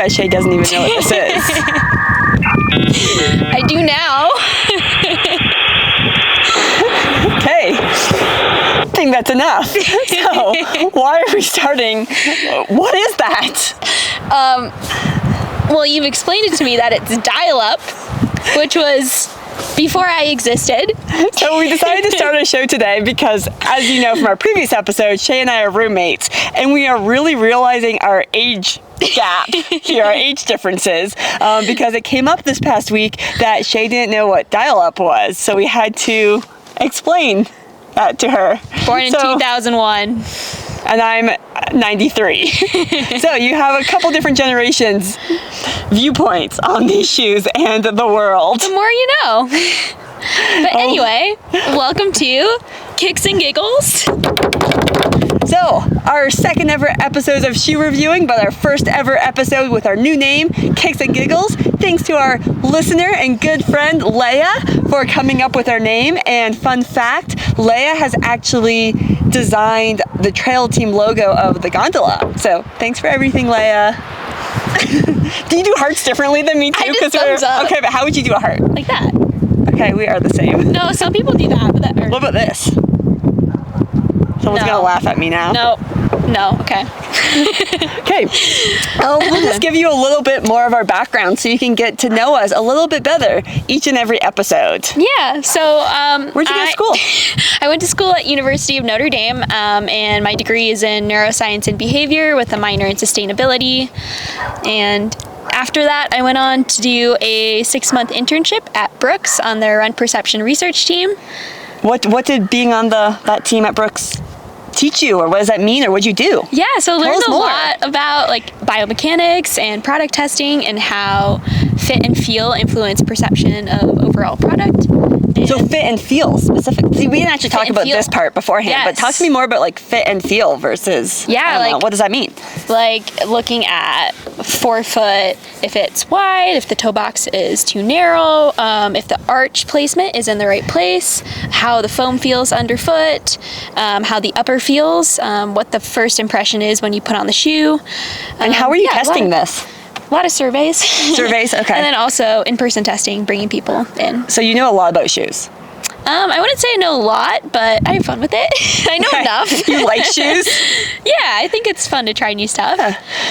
that Shea doesn't even know what this is. I do now. Okay. I think that's enough. So, why are we starting? What is that? Well, you've explained it to me that it's dial-up, which was before I existed. So we decided to start a show today because, as you know from our previous episode, Shea and I are roommates, and we are really realizing our age gap here, our age differences, because it came up this past week that Shea didn't know what dial-up was, so we had to explain that to her. Born in 2001. And I'm 93. So you have a couple different generations viewpoints on these shoes and the world. The more you know. But anyway, welcome to Kicks and Giggles. So, our second ever episode of shoe reviewing, but our first ever episode with our new name, Kicks and Giggles. Thanks to our listener and good friend, Leia, for coming up with our name. And fun fact, Leia has actually designed the trail team logo of the gondola. So, thanks for everything, Leia. Do you do hearts differently than me too? I did thumbs up. Okay, but how would you do a heart? Like that. Okay, we are the same. No, some people do that. But What about this? Someone's gonna laugh at me now. No, okay. Okay, we'll just give you a little bit more of our background so you can get to know us a little bit better each and every episode. Yeah, so where'd you go to school? I went to school at University of Notre Dame, and my degree is in neuroscience and behavior with a minor in sustainability. And after that, I went on to do a 6-month internship at Brooks on their run perception research team. What did being on that team at Brooks teach you, or what does that mean, or what'd you do? Yeah, so I learned a more. lot about like biomechanics and product testing and how fit and feel influence perception of overall product. So fit and feel specifically. See, we didn't actually talk about this part beforehand, Yes. but talk to me more about like fit and feel versus, what does that mean? Like looking at forefoot, if it's wide, if the toe box is too narrow, if the arch placement is in the right place, how the foam feels underfoot, how the upper feels, what the first impression is when you put on the shoe. And how are you testing this? A lot of surveys. Surveys, okay. And then also in-person testing, bringing people in. So you know a lot about shoes. I wouldn't say I know a lot, but I have fun with it. I know enough. You like shoes? Yeah, I think it's fun to try new stuff.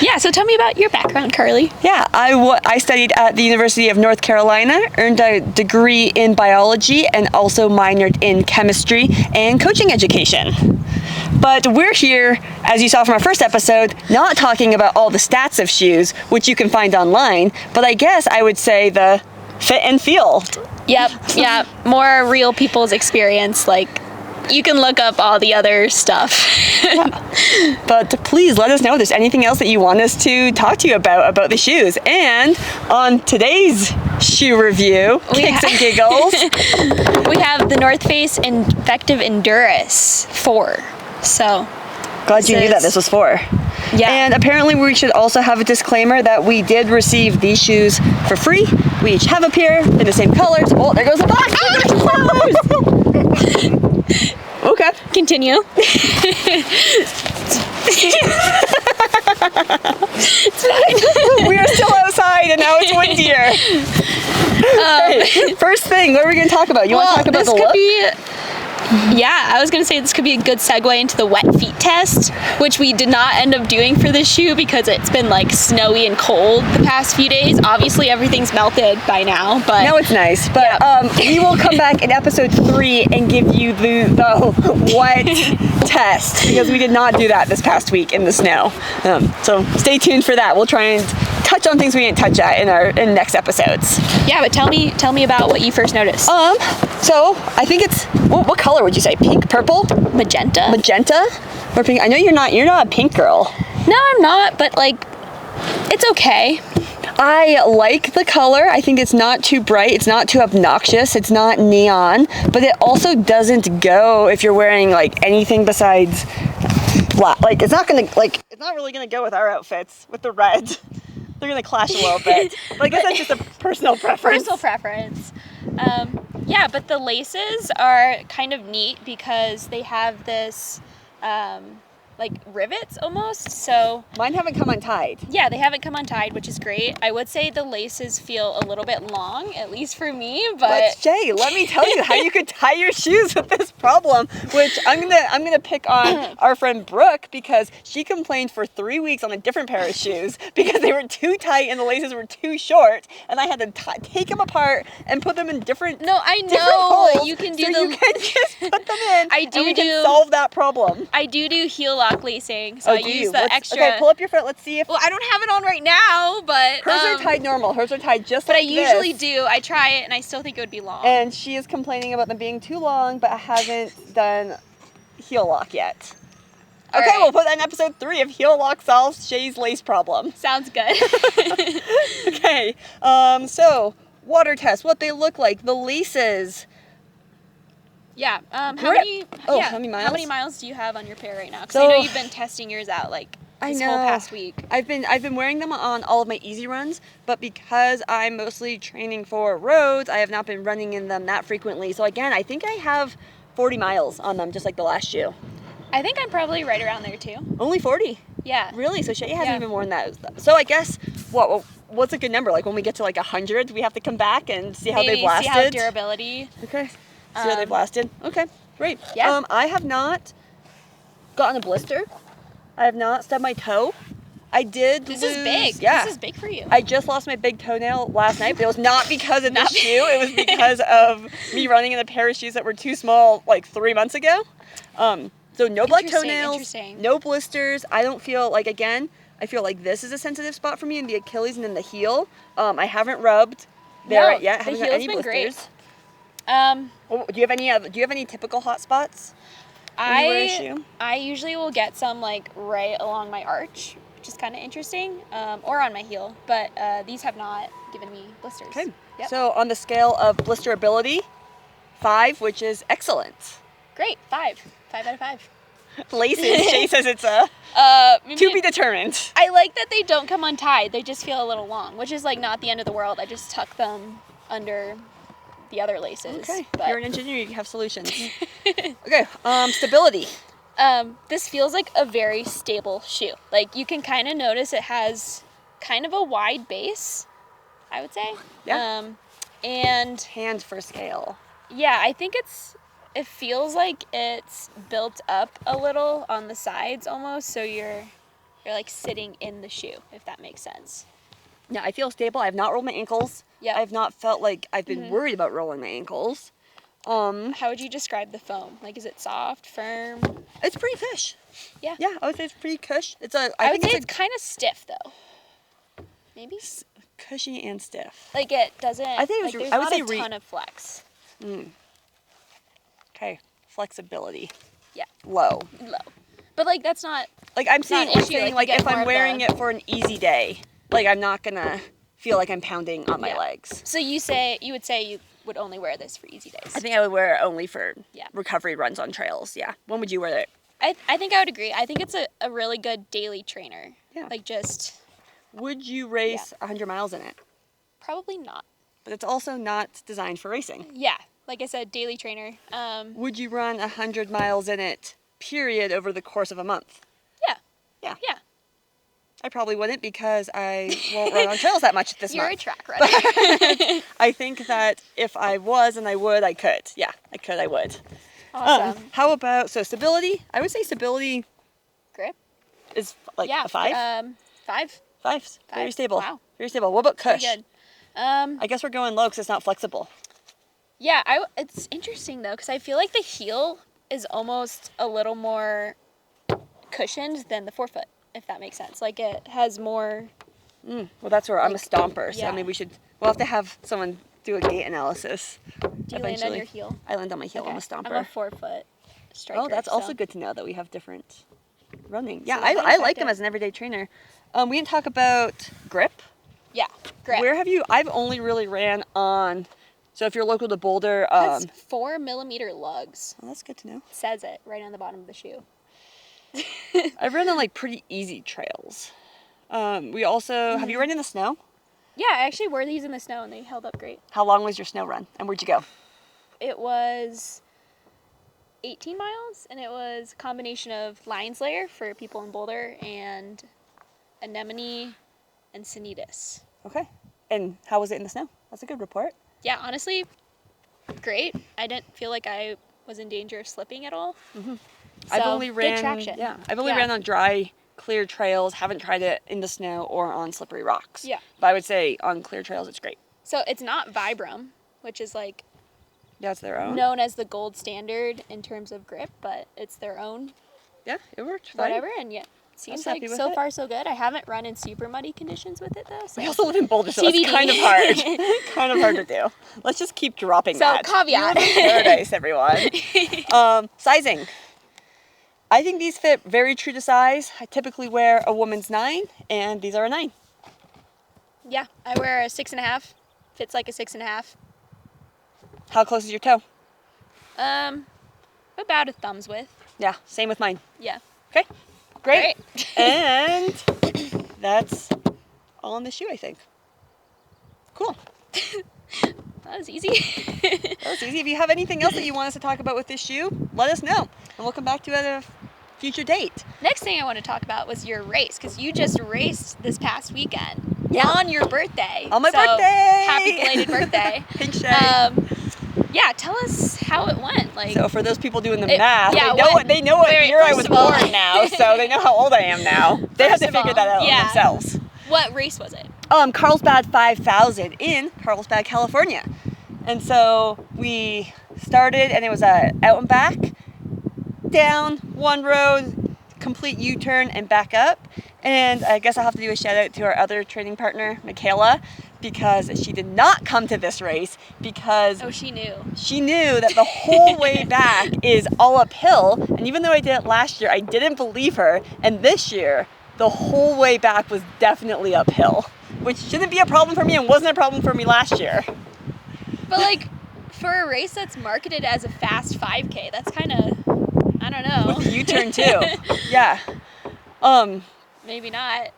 Yeah, so tell me about your background, Karley. Yeah, I studied at the University of North Carolina, earned a degree in biology, and also minored in chemistry and coaching education. But we're here, as you saw from our first episode, not talking about all the stats of shoes, which you can find online, but I guess I would say the fit and feel. Yep, yeah, more real people's experience, like you can look up all the other stuff. Yeah. But please let us know if there's anything else that you want us to talk to you about the shoes. And on today's shoe review, Kicks and Giggles, we have the North Face Vectiv Enduris 4. So glad you knew that this was 4. Yeah. And apparently we should also have a disclaimer that we did receive these shoes for free. We each have a pair in the same colors. Oh, there goes the box! Okay. Continue. We are still outside and now it's windier. Hey, first thing, what are we going to talk about? You want to talk about the look? Yeah, I was going to say this could be a good segue into the wet feet test, which we did not end up doing for this shoe because it's been like snowy and cold the past few days. Obviously, everything's melted by now, but now it's nice. But we will come back in episode 3 and give you the wet test because we did not do that this past week in the snow. So stay tuned for that. We'll try and touch on things we didn't touch at in next episodes. Yeah, but tell me about what you first noticed. So I think it's what color would you say? Pink, purple, Magenta, or pink? I know you're not a pink girl. No, I'm not. But like, it's okay. I like the color. I think it's not too bright. It's not too obnoxious. It's not neon, but it also doesn't go if you're wearing like anything besides black. Like it's not really gonna go with our outfits with the red. They're gonna clash a little bit. But I guess that's just a personal preference. Yeah, but the laces are kind of neat because they have this like rivets almost. So Mine haven't come untied. yeah, they haven't come untied, which is great. I would say the laces feel a little bit long, at least for me, But Shay, let me tell you how you could tie your shoes with this problem, which I'm gonna pick on our friend Brooke, because she complained for 3 weeks on a different pair of shoes because they were too tight and the laces were too short, and I had to take them apart and put them in different I different know holes, you can do so the you can just put them in. I do and we do- can solve that problem. I do heel lock lacing, so I do use you? the extra. Okay, pull up your foot. Let's see if Well, I don't have it on right now, but hers are tied normal. Hers are tied just but like I usually this. do. I try it, and I still think it would be long. And she is complaining about them being too long, but hasn't done heel lock yet. All Okay, right. we'll put that in episode 3 of Heel Lock Solves Shay's Lace Problem. Sounds good. Okay, so water test, what they look like, the laces. Yeah. How Grip. many? Oh, yeah. how many How many miles? miles do you have on your pair right now? Because So- I know you've been testing yours out like I this know. whole past week. I've been wearing them on all of my easy runs, but because I'm mostly training for roads, I have not been running in them that frequently. So again, I think I have 40 miles on them, just like the last shoe. I think I'm probably right around there too. Only 40? Yeah. Really? So Shay hasn't Yeah. even worn that. So I guess, what's a good number? Like when we get to like 100, we have to come back and see how Maybe they've lasted? see how durability. Okay. See how they've lasted? Okay, great. Yeah. I have not gotten a blister. I have not stubbed my toe. I did This lose, is big. Yeah. This is big for you. I just lost my big toenail last night, but it was not because of the shoe. It was because of me running in a pair of shoes that were too small like 3 months ago. So no black toenails, Interesting. no blisters. I don't feel like, again, I feel like this is a sensitive spot for me in the Achilles and in the heel. I haven't rubbed there No, yet. the Haven't got heel's any been great. blisters. Um, Do you have any typical hot spots? when you wear a shoe? I usually will get some like right along my arch, which is kind of interesting, or on my heel. But these have not given me blisters. Okay. Yep. So on the scale of blisterability, 5, which is excellent. Great. 5 out of 5. Laces, Shay says it's a Maybe to be determined. I like that they don't come untied. They just feel a little long, which is like not the end of the world. I just tuck them under the other laces. Okay, But, you're an engineer, you have solutions. Okay, stability. this feels like a very stable shoe. Like you can kind of notice it has kind of a wide base, I would say. Yeah. And Hand for scale. yeah, I think it feels like it's built up a little on the sides almost, so you're like sitting in the shoe, if that makes sense. Yeah, I feel stable. I have not rolled my ankles. Yep. I have not felt like I've been worried about rolling my ankles. How would you describe the foam? Like, is it soft, firm? It's pretty cush. Yeah. Yeah, I would say it's pretty cush. I would say it's kind of stiff though. Maybe. cushy and stiff. Like it doesn't. I think it was- like, there's I would not say a ton of flex. Okay, flexibility. Yeah. Low. Low. But like that's not. Like I'm not saying, an issue, saying like, like you if get more I'm of wearing the- it for an easy day, like I'm not gonna feel like I'm pounding on my Yeah. legs. So you would say you would only wear this for easy days. I think I would wear it only for Yeah. recovery runs on trails. Yeah. When would you wear it? I think I would agree. I think it's a really good daily trainer. Yeah. Like just Would you race 100 miles in it? probably not. But it's also not designed for racing. Yeah. Like I said, daily trainer. Would you run 100 miles in it, period, over the course of a month? Yeah. Yeah. Yeah. I probably wouldn't because I won't run on trails that much this You're month. a track runner. I think that if I was and I would, I could. Yeah, I would. Awesome. How about, so stability? I would say stability Grip. is like Yeah. a 5? 5. 5. Very 5. stable. Wow. Very stable. What about Pretty cush? good. I guess we're going low because it's not flexible. Yeah, it's interesting though, because I feel like the heel is almost a little more cushioned than the forefoot, if that makes sense. Like it has more. Well, that's where I'm a stomper, so yeah. maybe we'll have to have someone do a gait analysis. Do you land on your heel? I land on my heel. Okay. I'm a stomper. I'm a forefoot striker. Oh, that's also so- good to know that we have different running. Yeah, that might I like affect them it. as an everyday trainer. We didn't talk about grip. Yeah, grip. Where have you? I've only really ran on. So if you're local to Boulder, That's 4 millimeter lugs. well, that's good to know. Says it right on the bottom of the shoe. I've run on like pretty easy trails. We also have you run in the snow? Yeah, I actually wore these in the snow and they held up great. How long was your snow run, and where'd you go? It was 18 miles, and it was a combination of Lion's Lair for people in Boulder and Anemone and Sanitas. Okay. And how was it in the snow? That's a good report. Yeah, honestly, great. I didn't feel like I was in danger of slipping at all. Mm-hmm. So, I've only ran, good traction. Yeah, I've only ran on dry, clear trails. Haven't tried it in the snow or on slippery rocks. Yeah. But I would say on clear trails, it's great. So it's not Vibram, which is like That's their own. known as the gold standard in terms of grip, but it's their own. Yeah, it worked fine. Whatever, and yeah, seems happy like with so it. far so good. I haven't run in super muddy conditions with it though. So. We also live in Boulder, so TBD. it's kind of hard. kind of hard to do. Let's just keep dropping So that. caveat. We live in paradise, everyone. Sizing. I think these fit very true to size. I typically wear a woman's 9, and these are a 9. Yeah, I wear a 6.5. Fits like a 6.5. How close is your toe? About a thumb's width. Yeah, same with mine. Yeah. Okay, great. Great. And that's all on the shoe, I think. Cool. That was easy. That was easy. If you have anything else that you want us to talk about with this shoe, let us know, and we'll come back to it at a future date. Next thing I want to talk about was your race, because you just raced this past weekend. Yeah. On your birthday. On my So, birthday! Happy belated birthday. Thanks, Shay. Yeah, tell us how it went. Like, So for those people doing the It- math, yeah, they know what wait, year I first was of all- born now, so they know how old I am now. They have First to of figure all, that out yeah. themselves. what race was it? Carlsbad 5000 in Carlsbad, California. And so we started, and it was a out and back, down one road, complete U-turn, and back up. And I guess I'll have to do a shout out to our other training partner, Michaela, because she did not come to this race because Oh, she knew. she knew that the whole way back is all uphill. And even though I did it last year, I didn't believe her. And this year, the whole way back was definitely uphill, which shouldn't be a problem for me and wasn't a problem for me last year. But like, for a race that's marketed as a fast 5K, that's kind of, I don't know. With the U-turn too. Yeah. Maybe not.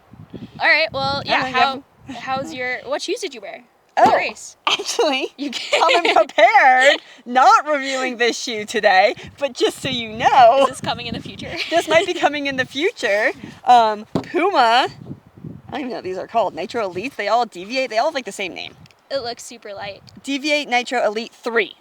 All right. Well, yeah. How's your? What shoes did you wear? For the race. Actually, You coming prepared, not reviewing this shoe today, but just so you know, Is this coming in the future? this might be coming in the future. Puma, I don't even know what these are called, Nitro Elites, they all deviate, they all have like the same name. It looks super light. Deviate Nitro Elite 3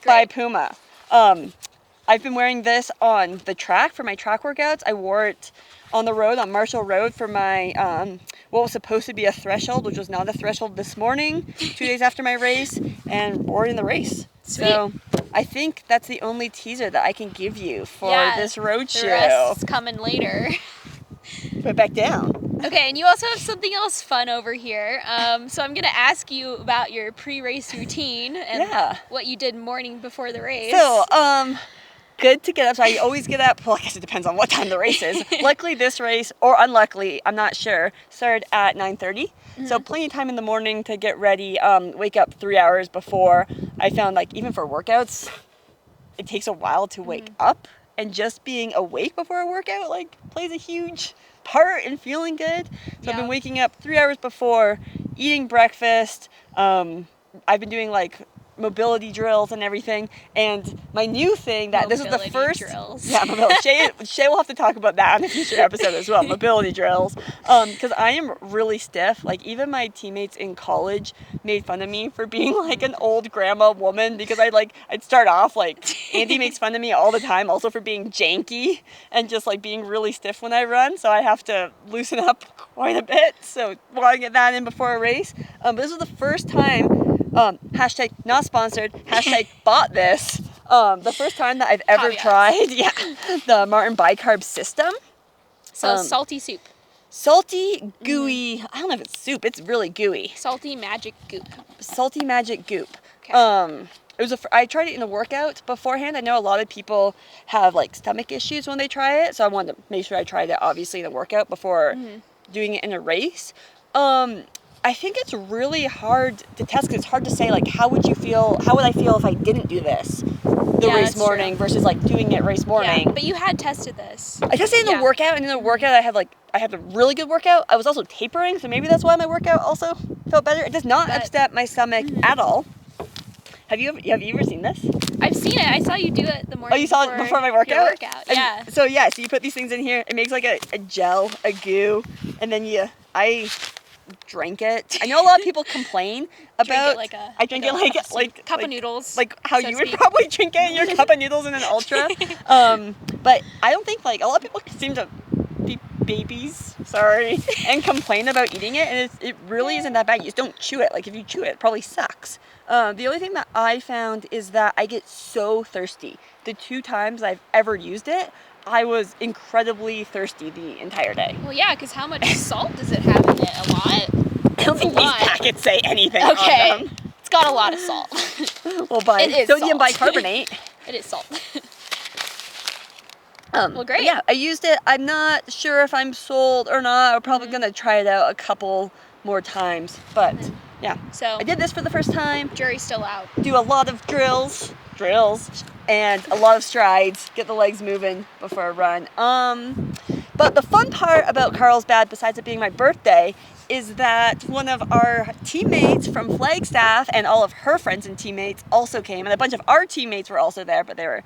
by Great. Puma. I've been wearing this on the track for my track workouts. I wore it on the road, on Marshall Road for my, what was supposed to be a threshold, which was not a threshold this morning, 2 days after my race, and wore it in the race. Sweet. So I think that's the only teaser that I can give you for this road The shoe. rest's coming later. Put it back down. Okay, and you also have something else fun over here. So I'm gonna ask you about your pre-race routine and what you did morning before the race. So, good to get up. So I always get up. Well, I guess it depends on what time the race is. Luckily, this race, or unluckily, I'm not sure, started at 9:30. So plenty of time in the morning to get ready. Wake up 3 hours before. I found like even for workouts, it takes a while to wake up, and just being awake before a workout like plays a huge part in feeling good. So I've been waking up 3 hours before, eating breakfast. I've been doing like mobility drills and everything, and my new thing that this is the first drills. mobility. Shay will have to talk about that in a future episode as well, mobility drills, because I am really stiff. Like even my teammates in college made fun of me for being like an old grandma woman, because I'd start off like Andy makes fun of me all the time also for being janky and just like being really stiff when I run, so I have to loosen up quite a bit. So want to get that in before a race. But this was the first time, hashtag not sponsored, hashtag bought this, the first time that I've ever tried the Martin bicarb system. So salty soup. Salty, gooey, I don't know if it's soup, it's really gooey. Salty magic goop. Salty magic goop. Okay. I tried it in a workout beforehand. I know a lot of people have like stomach issues when they try it, so I wanted to make sure I tried it obviously in a workout before doing it in a race. I think it's really hard to test because it's hard to say like how would I feel if I didn't do this race morning versus like doing it race morning. Yeah, but you had tested this. I tested it in the workout, and in the workout I had a really good workout. I was also tapering, so maybe that's why my workout also felt better. It does not upset my stomach at all. Have you ever seen this? I've seen it. I saw you do it the morning. Oh, you saw it before my workout? Your workout, yeah. So you put these things in here. It makes like a gel, a goo, and then I drank it. I know a lot of people complain about. I drink it like cup of noodles. Like how you would probably drink it in your cup of noodles in an Ultra. But I don't think like a lot of people seem to be babies, and complain about eating it, and it really isn't that bad. You just don't chew it. Like if you chew it, it probably sucks. The only thing that I found is that I get so thirsty. The 2 times I've ever used it, I was incredibly thirsty the entire day. Well, yeah, because how much salt does it have in it? A lot. I don't think these packets say anything okay. on them. It's got a lot of salt. Well, sodium bicarbonate. It is salt. Well, great. Yeah, I used it. I'm not sure if I'm sold or not. I'm probably going to try it out a couple more times. But, yeah. So I did this for the first time. Jury's still out. Do a lot of drills, and a lot of strides. Get the legs moving before I run. But the fun part about Carlsbad, besides it being my birthday, is that one of our teammates from Flagstaff and all of her friends and teammates also came. And a bunch of our teammates were also there, but they were...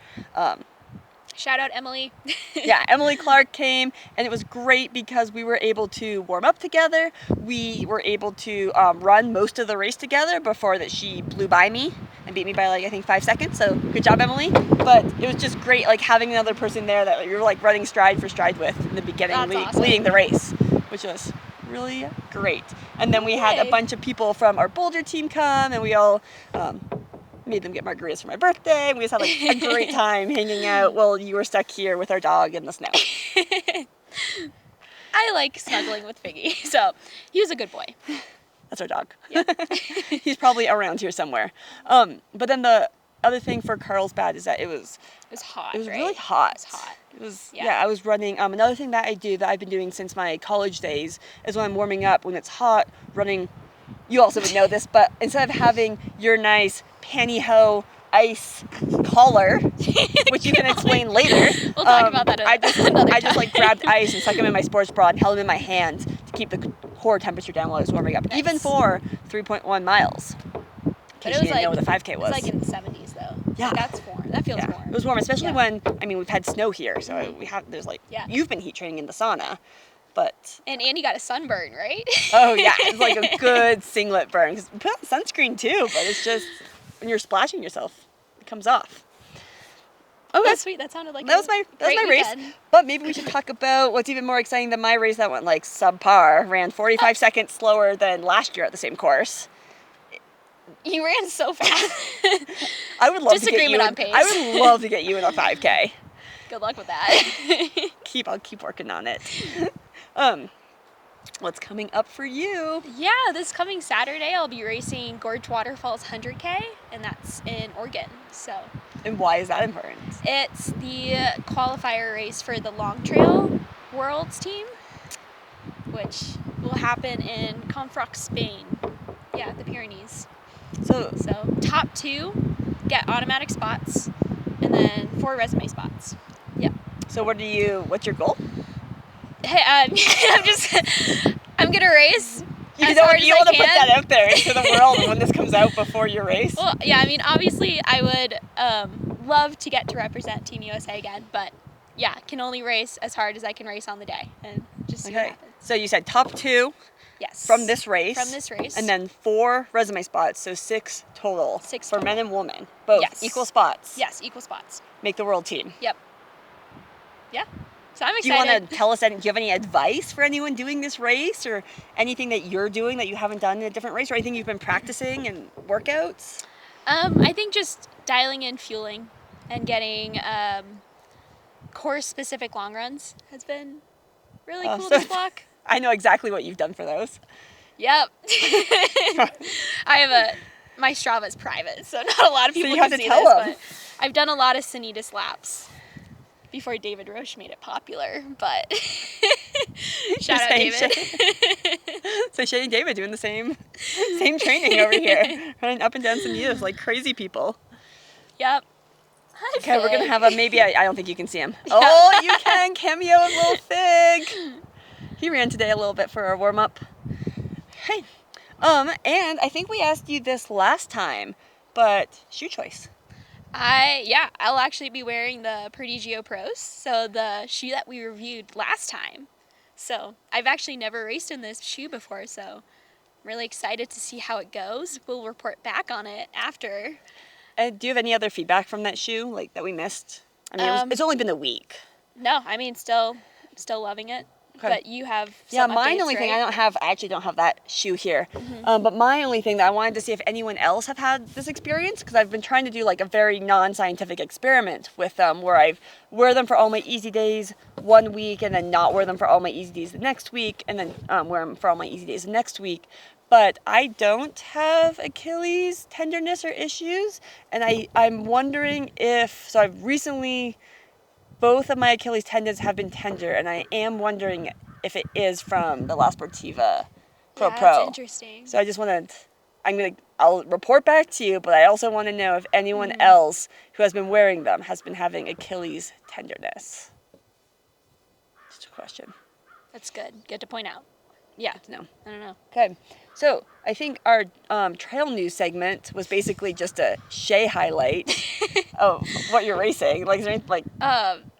Shout out Emily. Yeah, Emily Clark came, and it was great because we were able to warm up together. We were able to run most of the race together before that she blew by me and beat me by like I think 5 seconds. So good job, Emily. But it was just great like having another person there that you're like running stride for stride with in the beginning, leading the race, which was really great. And then we had a bunch of people from our Boulder team come, and we all made them get margaritas for my birthday, and we just had like a great time hanging out while you were stuck here with our dog in the snow. I like snuggling with Figgy, so he was a good boy. That's our dog. Yeah. He's probably around here somewhere. But then the other thing for Carlsbad is that it was hot. It was really hot. It was hot. It was I was running. Another thing that I've been doing since my college days is when I'm warming up, when it's hot, running. You also would know this, but instead of having your nice pantyhose ice collar, which you can explain later. We'll talk about that I just like grabbed ice and stuck them in my sports bra and held them in my hand to keep the core temperature down while I was warming up, even for 3.1 miles. But it was know what the 5K was. It was like in the 70s though. Yeah. Like, that's warm. That feels warm. It was warm, especially when, we've had snow here, so there's you've been heat training in the sauna. But and Andy got a sunburn, right? Oh yeah, it's like a good singlet burn. 'Cause you put on sunscreen too, but it's just when you're splashing yourself, it comes off. Oh, that's sweet. That sounded like that was my race. But maybe we should talk about what's even more exciting than my race that went like subpar. Ran 45 seconds slower than last year at the same course. You ran so fast. I would love Disagreement on pace. I would love to get you in a 5K. Good luck with that. I'll keep working on it. What's coming up for you? Yeah, this coming Saturday I'll be racing Gorge Waterfalls 100K, and that's in Oregon. So. And why is that important? It's the qualifier race for the Long Trail Worlds team, which will happen in Confrox, Spain. Yeah, the Pyrenees. So top 2 get automatic spots, and then 4 resume spots. Yep. So what's your goal? Hey, I'm gonna race. You want to put that out there into the world when this comes out before your race? Well, yeah, obviously I would love to get to represent Team USA again, but yeah, can only race as hard as I can race on the day, and just see what happens. So you said top 2. Yes. From this race. And then 4 resume spots, so 6 total. 6 for men and women. Both equal spots. Yes, equal spots. Make the world team. Yep. Yeah. So I'm excited. Do you want to tell us, do you have any advice for anyone doing this race, or anything that you're doing that you haven't done in a different race, or anything you've been practicing and workouts? I think just dialing in fueling and getting course-specific long runs has been really cool this block. I know exactly what you've done for those. Yep. My Strava's private, so not a lot of people can see this, but I've done a lot of Sanitas laps before David Roche made it popular, but shout out David. So Shea and David doing the same training over here, running up and down Sanitas like crazy people. Yep. Okay, we're gonna have maybe I don't think you can see him. Yeah. Oh, you can cameo of little Fig. He ran today a little bit for our warm up. Hey, and I think we asked you this last time. but shoe choice. I'll actually be wearing the Prodigio Pros, so the shoe that we reviewed last time. So I've actually never raced in this shoe before, so I'm really excited to see how it goes. We'll report back on it after. And do you have any other feedback from that shoe, like, that we missed? I mean, it's only been a week. No, I mean, still loving it. Okay. But you have some mine updates, only thing, right? I actually don't have that shoe here. But my only thing that I wanted to see if anyone else have had this experience, because I've been trying to do like a very non-scientific experiment with them, where I wear them for all my easy days one week, and then not wear them for all my easy days the next week, and then wear them for all my easy days the next week. But I don't have Achilles tenderness or issues, and I'm wondering if, so I've recently, both of my Achilles tendons have been tender, and I am wondering if it is from the La Sportiva Pro. That's interesting. So I just wanted, I'll report back to you, but I also want to know if anyone else who has been wearing them has been having Achilles tenderness. Just a question. That's good. Good to point out. Yeah. No. I don't know. Okay, so I think our trail news segment was basically just a Shea highlight of what you're racing. Like, is there anything, like,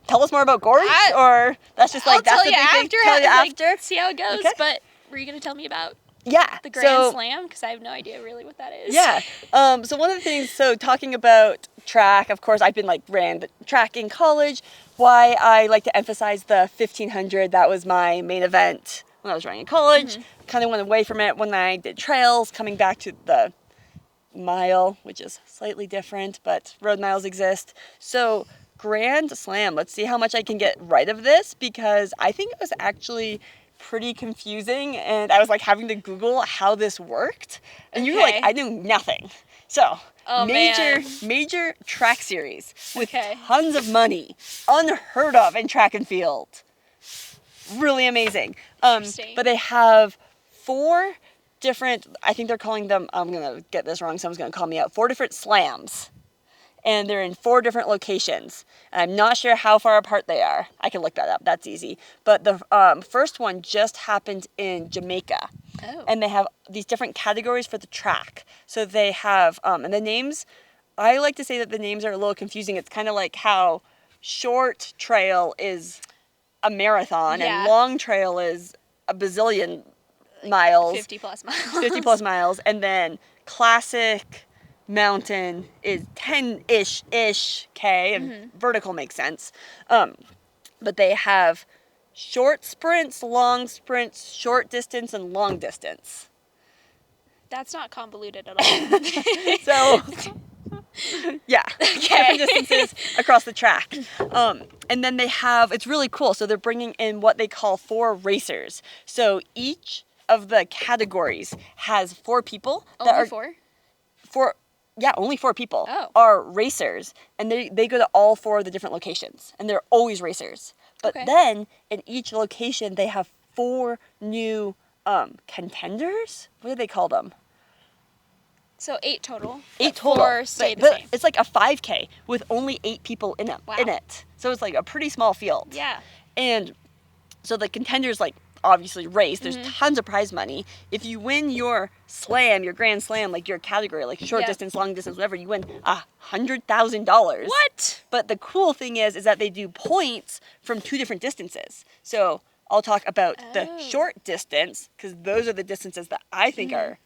tell us more about Gorge, or that's just like, I'll that's tell the you big after. thing? Tell you like, after? See how it goes. Okay. But were you going to tell me about Yeah. the Grand Slam? Because I have no idea really what that is. Yeah. So one of the things, talking about track, of course, I've been ran the track in college. Why I like to emphasize the 1500, that was my main event when I was running in college. Kind of went away from it when I did trails, coming back to the mile, which is slightly different, but road miles exist. So Grand Slam, let's see how much I can get right of this, because I think it was actually pretty confusing, and I was having to Google how this worked, and you were like, I knew nothing. So major track series with tons of money, unheard of in track and field. Really amazing. But they have 4 different, I think they're calling them, I'm going to get this wrong, someone's going to call me out, 4 different slams. And they're in 4 different locations. And I'm not sure how far apart they are. I can look that up, that's easy. But the first one just happened in Jamaica. Oh. And they have these different categories for the track. So they have, and the names, I like to say that the names are a little confusing. It's kind of like how short trail is a marathon and long trail is a bazillion miles. 50 plus miles. 50 plus miles. And then classic mountain is 10-ish K, and vertical makes sense. But they have short sprints, short distance, and long distance. That's not convoluted at all. So, yeah, different distances across the track. And then they have, it's really cool, so they're bringing in what they call 4 racers. So each of the categories has 4 people. Only 4? Only 4 people Oh. are racers, and they go to all 4 of the different locations, and they're always racers. But then in each location they have 4 new contenders. What do they call them? So 8 total. 8 total. 4 stay the but same. it's like a 5K with only 8 people in it. Wow. In it. So it's like a pretty small field. Yeah. And so the contenders obviously race. There's tons of prize money. If you win your slam, your Grand Slam, your category, short distance, long distance, whatever, you win $100,000. What? But the cool thing is that they do points from 2 different distances. So I'll talk about the short distance, because those are the distances that I think are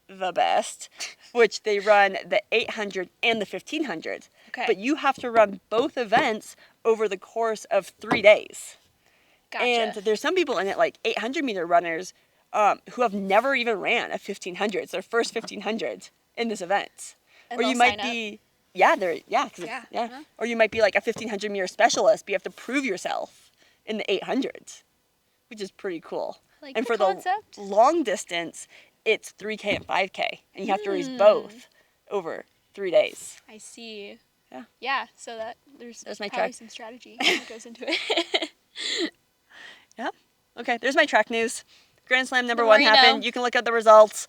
the best, which they run the 800 and the 1500. Okay. But you have to run both events over the course of 3 days. Gotcha. And there's some people in it, 800-meter runners, who have never even ran a 1500. It's their first 1500 in this event. And or you might be, or you might be a 1500-meter specialist, but you have to prove yourself in the 800s, which is pretty cool. And for concept. The long distance, it's 3K and 5K, and you have to race both over 3 days. I see. Yeah. Yeah, so there's my probably track. some strategy that goes into it. Yeah. Okay, there's my track news. Grand Slam number The 1 more you happened. know. You can look at the results.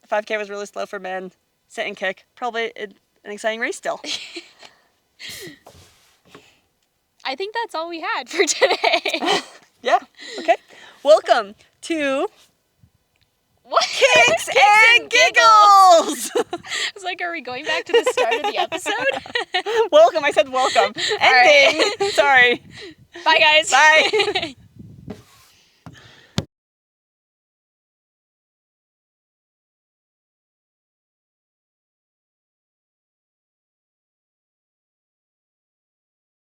The 5K was really slow for men. Sit and kick. Probably an exciting race still. I think that's all we had for today. Yeah. Okay. Welcome to What? Kicks and Giggles! I was like, are we going back to the start of the episode? Welcome, I said welcome. Ending. right. Sorry. Bye, guys. Bye.